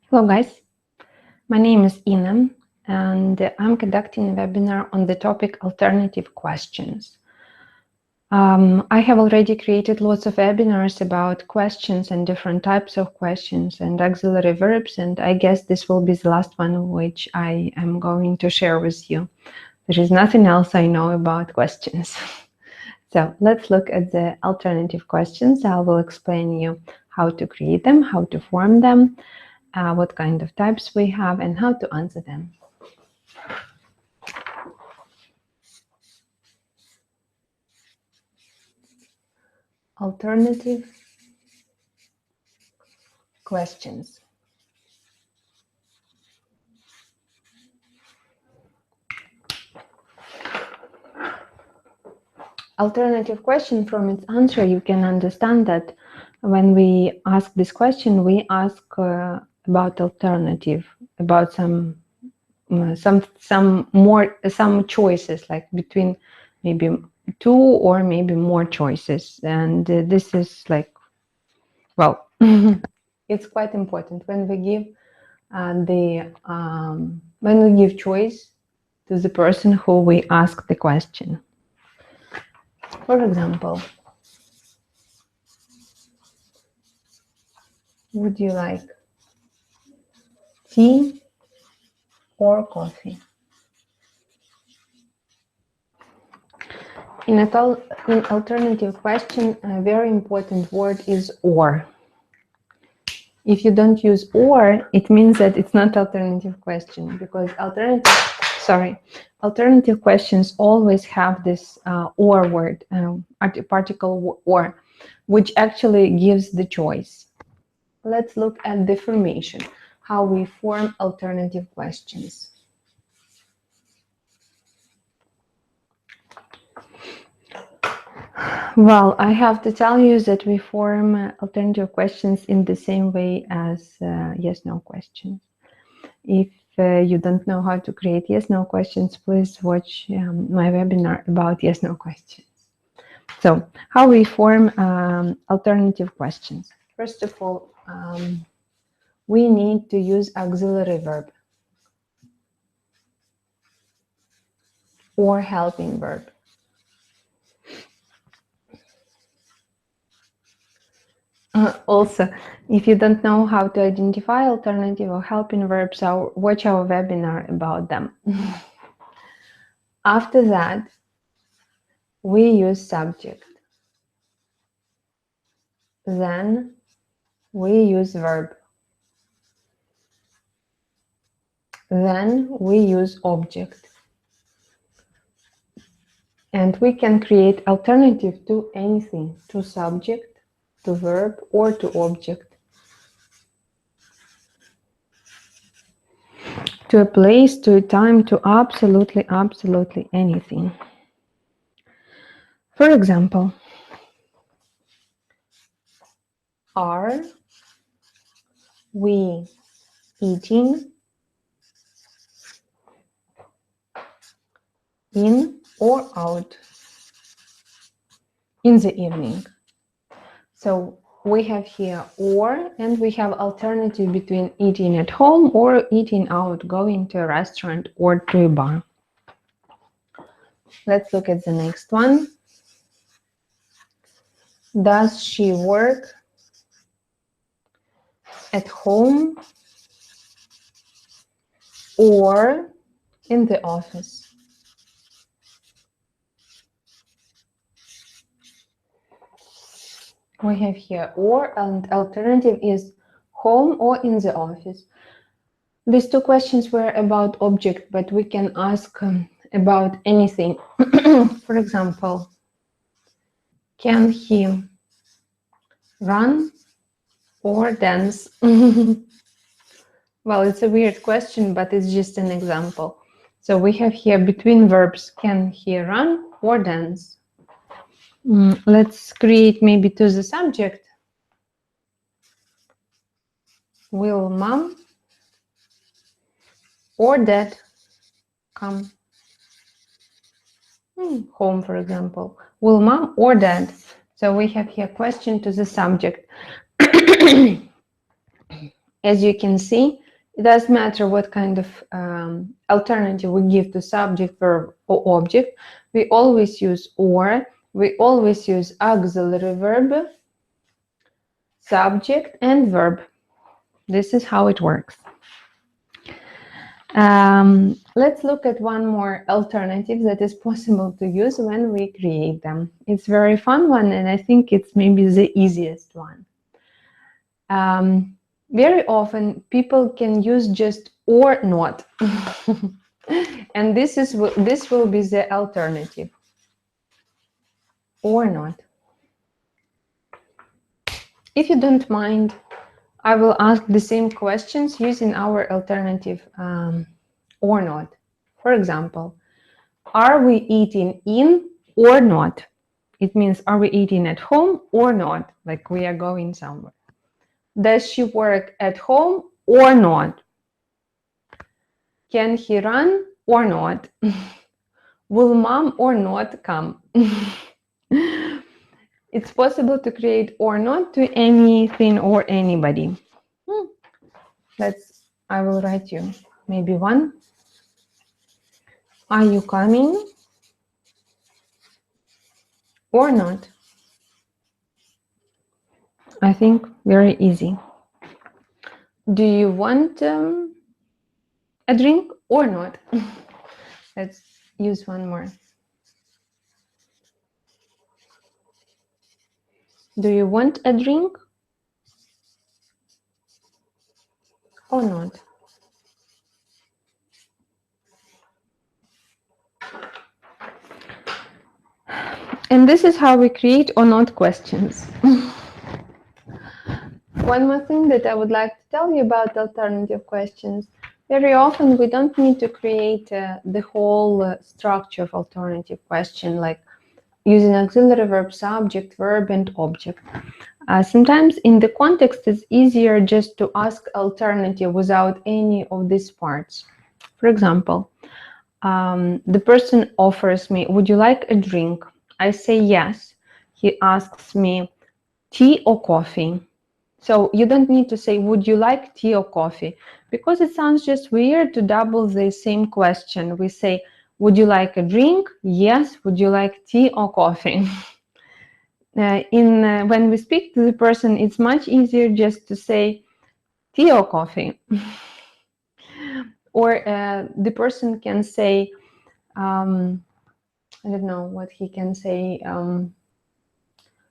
Hello guys, my name is Ina and I'm conducting a webinar on the topic alternative questions. I have already created lots of webinars about questions and different types of questions and auxiliary verbs, and I guess this will be the last one which I am going to share with you. There is nothing else I know about questions. So let's look at the alternative questions. I will explain you how to create them, how to form them, what kind of types we have, and how to answer them. Alternative questions. Alternative question, from its answer, you can understand that when we ask this question, we ask about alternative, about some choices, like between maybe two or maybe more choices, and this is like, well, it's quite important when we give when we give choice to the person who we ask the question. For example, would you like tea or coffee? In alternative question, a very important word is or. If you don't use or, it means that it's not alternative question, because alternative questions always have this or word, particle or, which actually gives the choice. Let's look at the formation, how we form alternative questions. Well, I have to tell you that we form alternative questions in the same way as yes-no questions. If you don't know how to create yes-no questions, please watch my webinar about yes-no questions. So, how we form alternative questions. First of all, we need to use auxiliary verb or helping verb. Also, if you don't know how to identify alternative or helping verbs, watch our webinar about them. After that, we use subject. Then we use verb. Then we use object. And we can create alternative to anything, to subject, to verb, or to object. To a place, to a time, to absolutely anything. For example, are we eating in or out in the evening? So we have here or, and we have alternative between eating at home or eating out, going to a restaurant or to a bar. Let's look at the next one. Does she work at home or in the office? We have here or, and alternative is home or in the office. These two questions were about object, but we can ask about anything. For example, can he run or dance? Well, it's a weird question, but it's just an example. So we have here between verbs, can he run or dance? Let's create maybe to the subject. Will mom or dad come home, for example? Will mom or dad? So we have here question to the subject. As you can see, it doesn't matter what kind of alternative we give to subject, verb, or object. We always use or. We always use auxiliary verb, subject, and verb. This is how it works. Let's look at one more alternative that is possible to use when we create them. It's a very fun one, and I think it's maybe the easiest one. Very often people can use just or not. And this will be the alternative. Or not. If you don't mind, I will ask the same questions using our alternative or not. For example, are we eating in or not? It means, are we eating at home or not? Like we are going somewhere. Does she work at home or not? Can he run or not? Will mom or not come? It's possible to create or not to anything or anybody. I will write you maybe one. Are you coming or not? I think very easy. Do you want a drink or not? Let's use one more. Do you want a drink or not? And this is how we create or not questions. One more thing that I would like to tell you about alternative questions. Very often we don't need to create the whole structure of alternative question, like using auxiliary verb, subject, verb, and object. Sometimes in the context, it's easier just to ask alternative without any of these parts. For example, the person offers me, would you like a drink? I say yes. He asks me, tea or coffee? So you don't need to say, would you like tea or coffee? Because it sounds just weird to double the same question. We say, would you like a drink? Yes. Would you like tea or coffee? When we speak to the person, it's much easier just to say tea or coffee. Or the person can say, I don't know what he can say.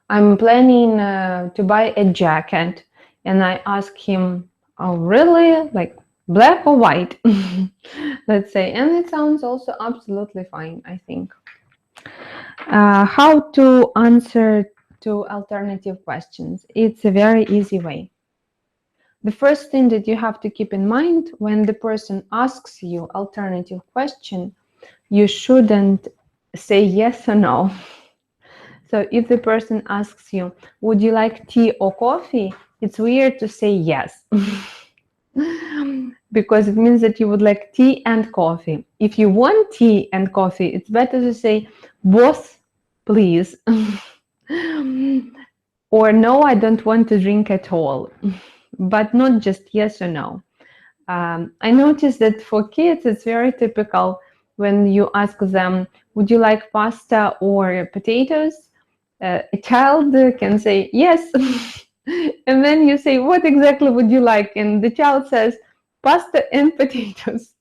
I'm planning to buy a jacket, and I ask him, oh, really? Like black or white? Let's say, and it sounds also absolutely fine, I think. How to answer to alternative questions? It's a very easy way. The first thing that you have to keep in mind when the person asks you alternative question, you shouldn't say yes or no. So if the person asks you, would you like tea or coffee? It's weird to say yes. Because it means that you would like tea and coffee. If you want tea and coffee, it's better to say both, please. Or no, I don't want to drink at all. But not just yes or no. I noticed that for kids, it's very typical when you ask them, would you like pasta or potatoes? A child can say yes. And then you say, what exactly would you like? And the child says, pasta and potatoes.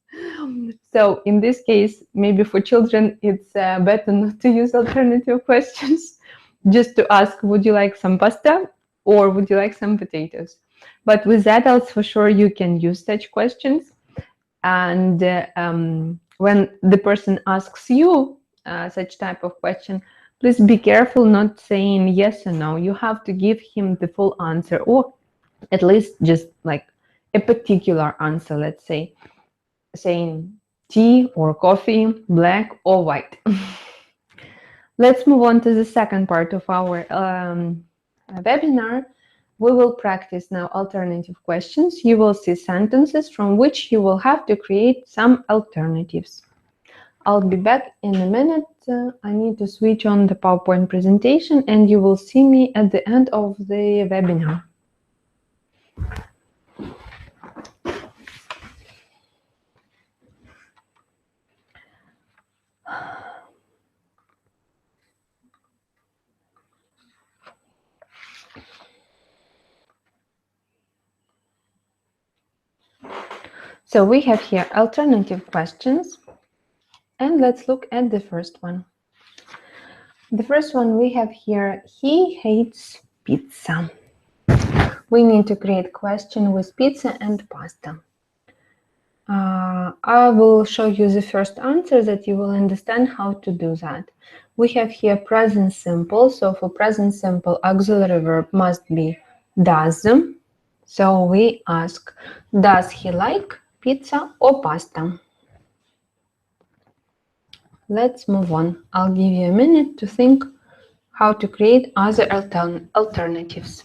So in this case, maybe for children, it's better not to use alternative questions, just to ask, would you like some pasta or would you like some potatoes? But with adults, for sure, you can use such questions. And when the person asks you such type of question, please be careful not saying yes or no. You have to give him the full answer, or at least just like a particular answer, let's say, saying tea or coffee, black or white. Let's move on to the second part of our webinar. We will practice now alternative questions. You will see sentences from which you will have to create some alternatives. I'll be back in a minute. I need to switch on the PowerPoint presentation and you will see me at the end of the webinar. So we have here alternative questions, and let's look at the first one. The first one we have here, he hates pizza. We need to create question with pizza and pasta. I will show you the first answer that you will understand how to do that. We have here present simple. So for present simple, auxiliary verb must be does. So we ask, does he like pizza or pasta? Let's move on. I'll give you a minute to think how to create other alternatives.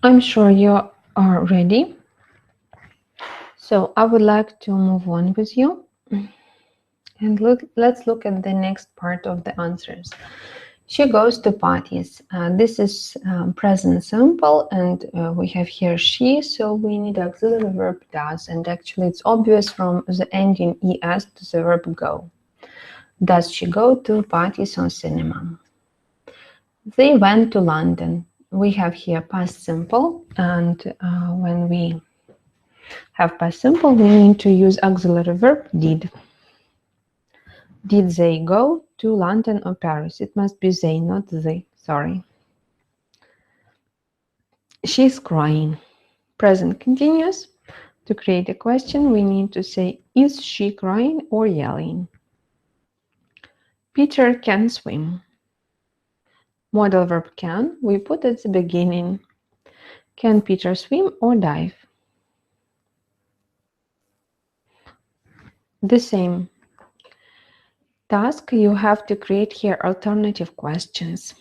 I'm sure you are ready. So I would like to move on with you. And let's look at the next part of the answers. She goes to parties. This is present simple, and we have here she, so we need auxiliary verb does, and actually it's obvious from the ending es to the verb go. Does she go to parties or cinema? They went to London. We have here past simple, and when we have past simple, we need to use auxiliary verb did. Did they go to London or Paris? It must be they, not they. Sorry. She's crying. Present continuous. To create a question, we need to say, is she crying or yelling? Peter can swim. Modal verb can, we put at the beginning. Can Peter swim or dive? The same. Task, you have to create here alternative questions.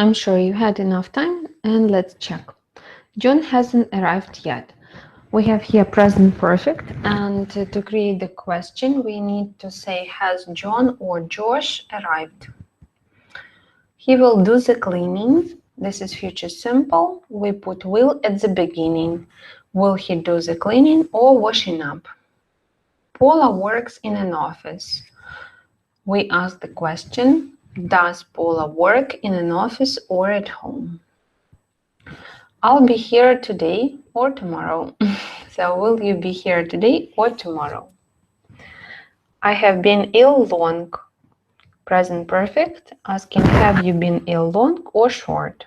I'm sure you had enough time, and let's check. John hasn't arrived yet. We have here present perfect, and to create the question, we need to say, has John or Josh arrived? He will do the cleaning. This is future simple. We put will at the beginning. Will he do the cleaning or washing up? Paula works in an office. We ask the question, does Paula work in an office or at home? I'll be here today or tomorrow. So will you be here today or tomorrow? I have been ill long. Present perfect, asking have you been ill long or short?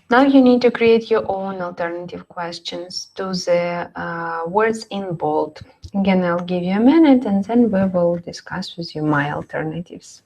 Now you need to create your own alternative questions to the words in bold. Again, I'll give you a minute and then we will discuss with you my alternatives.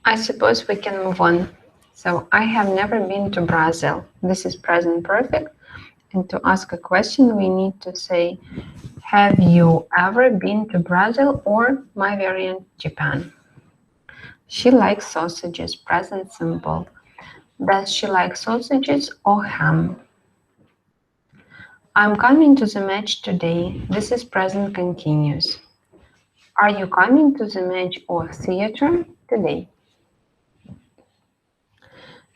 I suppose we can move on. So I have never been to Brazil. This is present perfect. And to ask a question, we need to say, have you ever been to Brazil or my variant, Japan? She likes sausages, present simple. Does she like sausages or ham? I'm coming to the match today. This is present continuous. Are you coming to the match or theater today?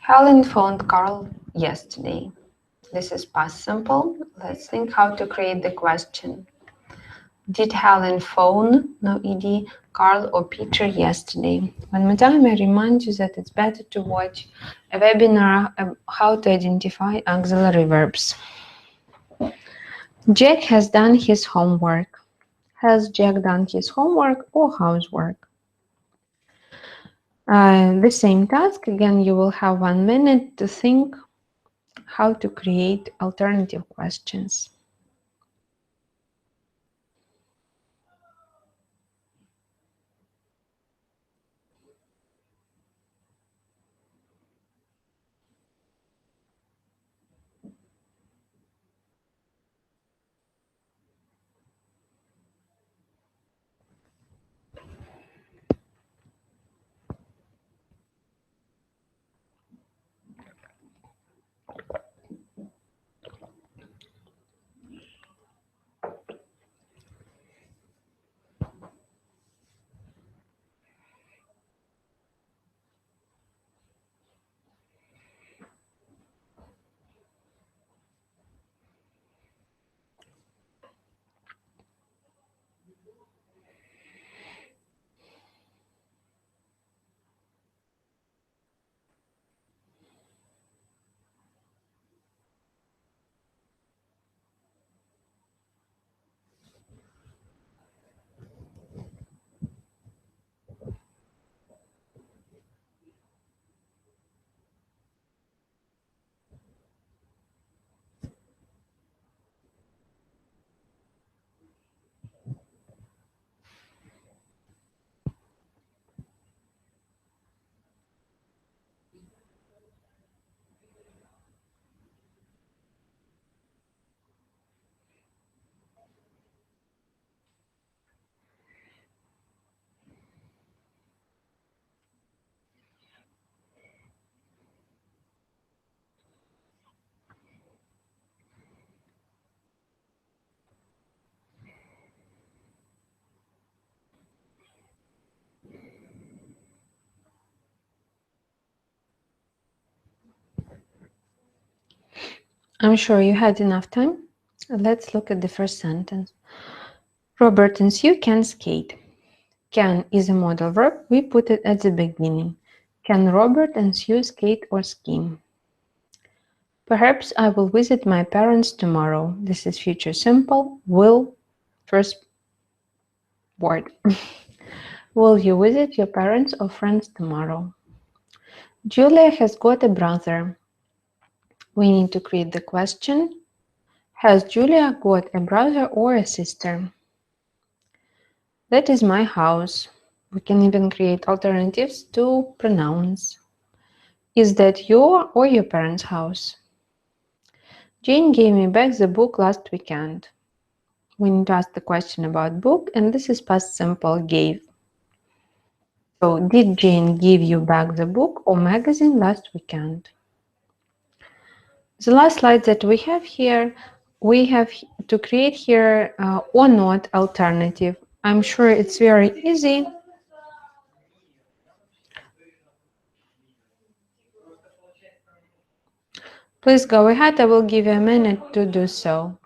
Helen phoned Carl yesterday. This is past simple. Let's think how to create the question. Did Helen phone, no ed, Carl or Peter yesterday? One more time, I remind you that it's better to watch a webinar on how to identify auxiliary verbs. Jack has done his homework. Has Jack done his homework or housework? The same task, again, you will have 1 minute to think how to create alternative questions. I'm sure you had enough time. Let's look at the first sentence. Robert and Sue can skate. Can is a modal verb. We put it at the beginning. Can Robert and Sue skate or ski? Perhaps I will visit my parents tomorrow. This is future simple. Will, first word. Will you visit your parents or friends tomorrow? Julia has got a brother. We need to create the question. Has Julia got a brother or a sister? That is my house. We can even create alternatives to pronouns. Is that your or your parents' house? Jane gave me back the book last weekend. We need to ask the question about book, and this is past simple gave. So, did Jane give you back the book or magazine last weekend? The last slide that we have here, we have to create here or not alternative. I'm sure it's very easy. Please go ahead. I will give you a minute to do so.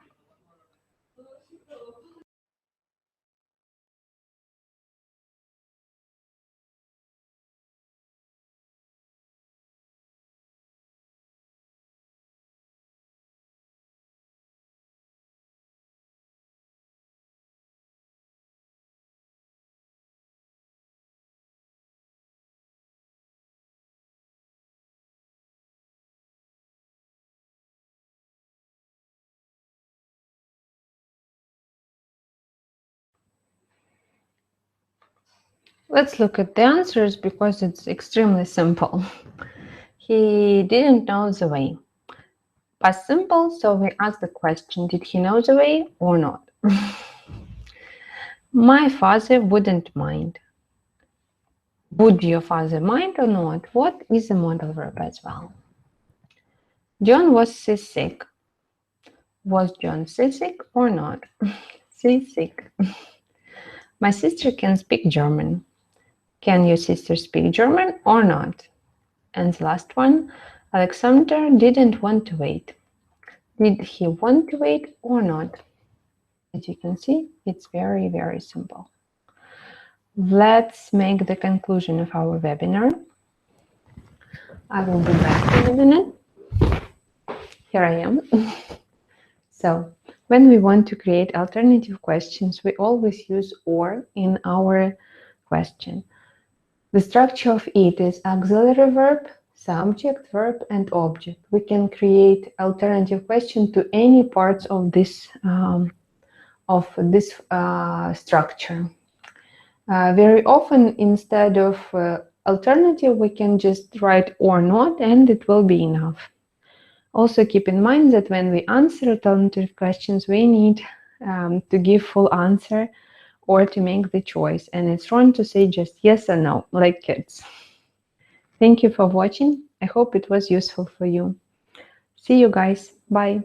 Let's look at the answers because it's extremely simple. He didn't know the way. Past simple, so we ask the question, did he know the way or not? My father wouldn't mind. Would your father mind or not? What is a modal verb as well? John was seasick. Was John seasick or not? Seasick. My sister can speak German. Can your sister speak German or not? And the last one, Alexander didn't want to wait. Did he want to wait or not? As you can see, it's very, very simple. Let's make the conclusion of our webinar. I will be back in a minute. Here I am. So, when we want to create alternative questions, we always use or in our question. The structure of it is auxiliary verb, subject, verb, and object. We can create alternative question to any parts of this structure. Very often, instead of alternative, we can just write or not, and it will be enough. Also, keep in mind that when we answer alternative questions, we need to give full answer or to make the choice. And it's wrong to say just yes or no, like kids. Thank you for watching. I hope it was useful for you. See you guys. Bye.